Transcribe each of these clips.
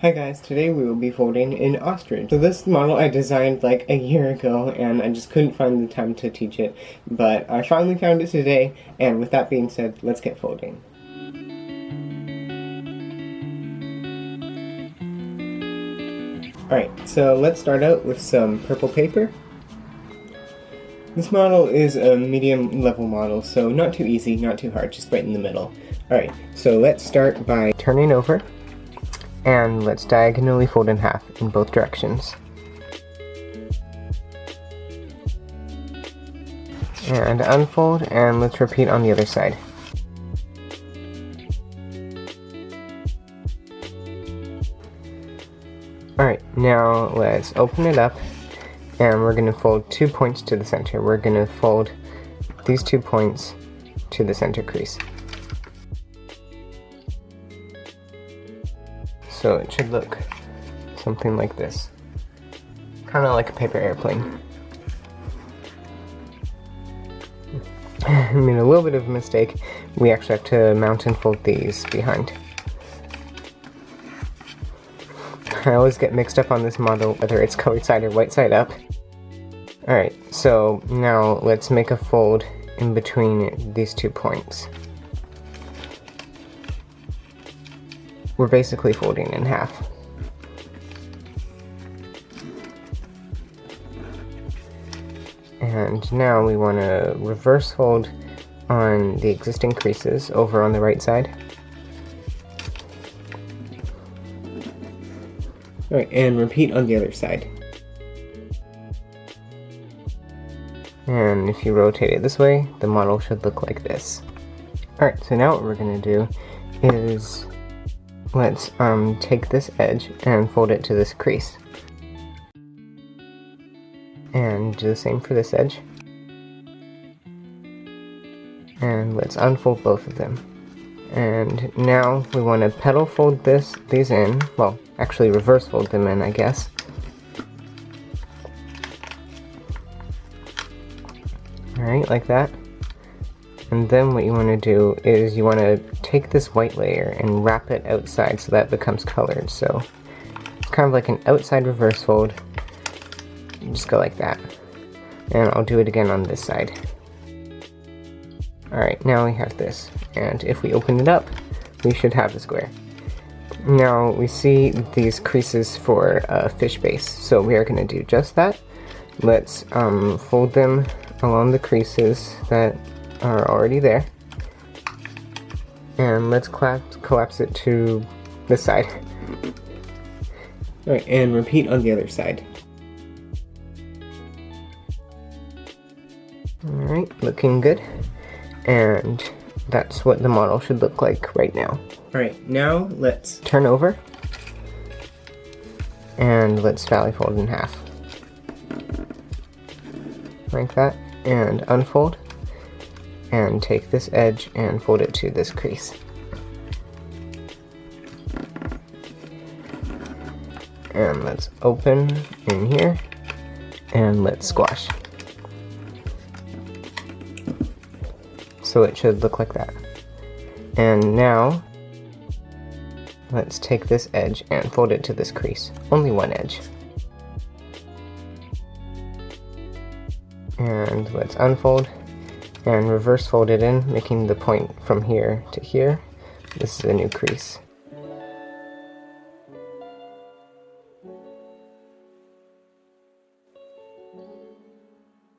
Hi guys, today we will be folding an ostrich. So this model I designed like a year ago and I just couldn't find the time to teach it, but I finally found it today, and with that being said, let's get folding. Alright, so let's start out with some purple paper. This model is a medium level model, so not too easy, not too hard, just right in the middle. Alright, so let's start by turning over. And let's diagonally fold in half in both directions. And unfold, and let's repeat on the other side. Alright, now let's open it up, and we're going to fold 2 points to the center. We're going to fold these 2 points to the center crease. So it should look something like this. Kind of like a paper airplane. I made a little bit of a mistake. We actually have to mount and fold these behind. I always get mixed up on this model, whether it's colored side or white side up. Alright, so now let's make a fold in between these 2 points. We're basically folding in half. And now we want to reverse fold on the existing creases over on the right side. Alright, and repeat on the other side. And if you rotate it this way, the model should look like this. Alright, so now what we're going to do is let's take this edge and fold it to this crease. And do the same for this edge. And let's unfold both of them. And now we want to petal fold these in. Well, actually reverse fold them in, I guess. Alright, like that. And then what you want to do is you want to take this white layer and wrap it outside so that it becomes colored. So it's kind of like an outside reverse fold. Just go like that. And I'll do it again on this side. Alright, now we have this. And if we open it up, we should have the square. Now we see these creases for a fish base. So we are going to do just that. Let's fold them along the creases that are already there, and let's collapse it to this side. Alright, and repeat on the other side. Alright, looking good, and that's what the model should look like right now. Alright, now let's turn over, and let's valley fold in half. Like that, and unfold. And take this edge and fold it to this crease. And let's open in here, and let's squash. So it should look like that. And now, let's take this edge and fold it to this crease. Only one edge. And let's unfold. And reverse fold it in, making the point from here to here. This is a new crease.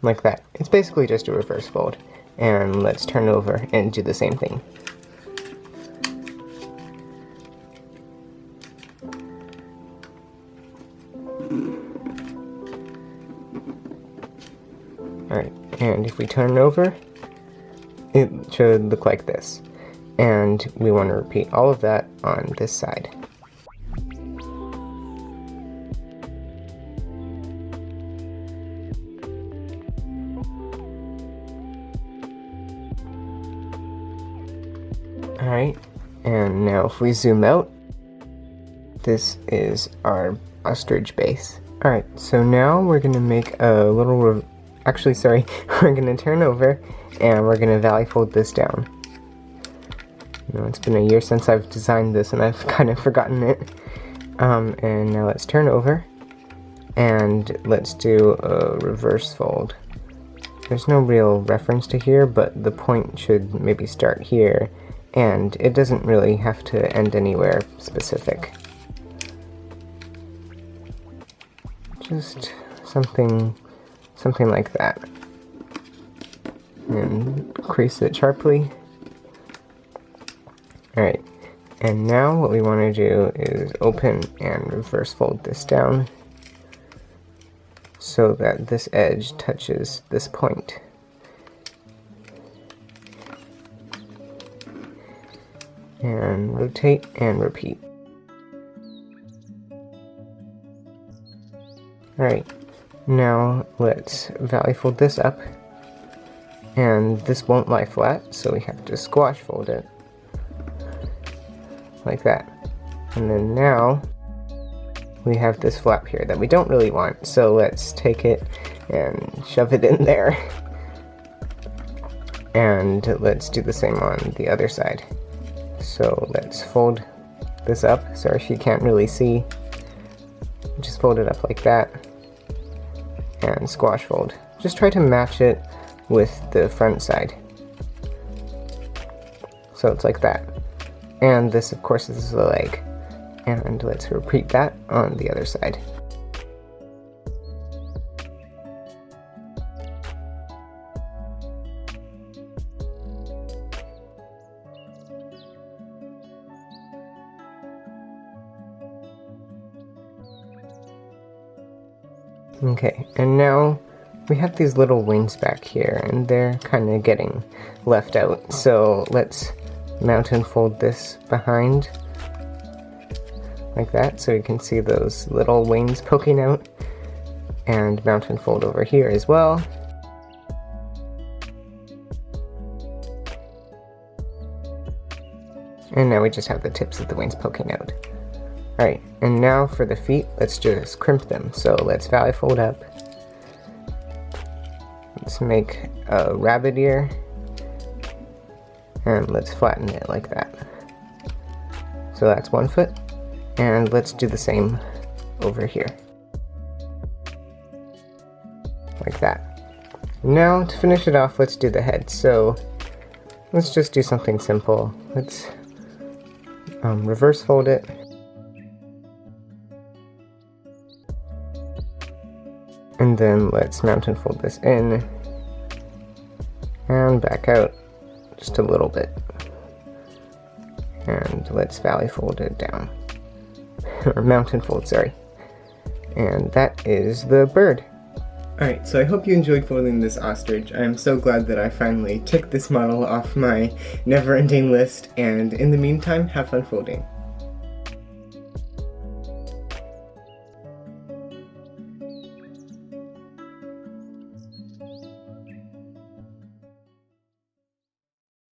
Like that. It's basically just a reverse fold. And let's turn over and do the same thing. Alright, and if we turn over, it should look like this. And we want to repeat all of that on this side. Alright, and now if we zoom out, this is our ostrich base. Alright, so now we're going to make a little Actually, sorry, we're going to turn over and we're going to valley fold this down. You know, it's been a year since I've designed this and I've kind of forgotten it. And now let's turn over, and let's do a reverse fold. There's no real reference to here, but the point should maybe start here, and it doesn't really have to end anywhere specific. Just something like that. And crease it sharply. Alright, and now what we want to do is open and reverse fold this down so that this edge touches this point. And rotate and repeat. Alright, now let's valley fold this up, and this won't lie flat, so we have to squash fold it, like that. And then now, we have this flap here that we don't really want, so let's take it and shove it in there. And let's do the same on the other side. So let's fold this up, sorry if you can't really see. Just fold it up like that, and squash fold. Just try to match it with the front side. So it's like that. And this, of course, is the leg. And let's repeat that on the other side. Okay, and now we have these little wings back here, and they're kind of getting left out. So let's mount and fold this behind, like that, so you can see those little wings poking out, and mount and fold over here as well. And now we just have the tips of the wings poking out. Alright, and now for the feet, let's just crimp them. So let's valley fold up. Let's make a rabbit ear, and let's flatten it like that. So that's one foot, and let's do the same over here. Like that. Now to finish it off, let's do the head. So let's just do something simple. Let's reverse fold it. And then let's mount and fold this in, and back out just a little bit. And let's valley fold it down. Or mount and fold, sorry. And that is the bird. Alright, so I hope you enjoyed folding this ostrich. I'm so glad that I finally ticked this model off my never-ending list, and in the meantime, have fun folding.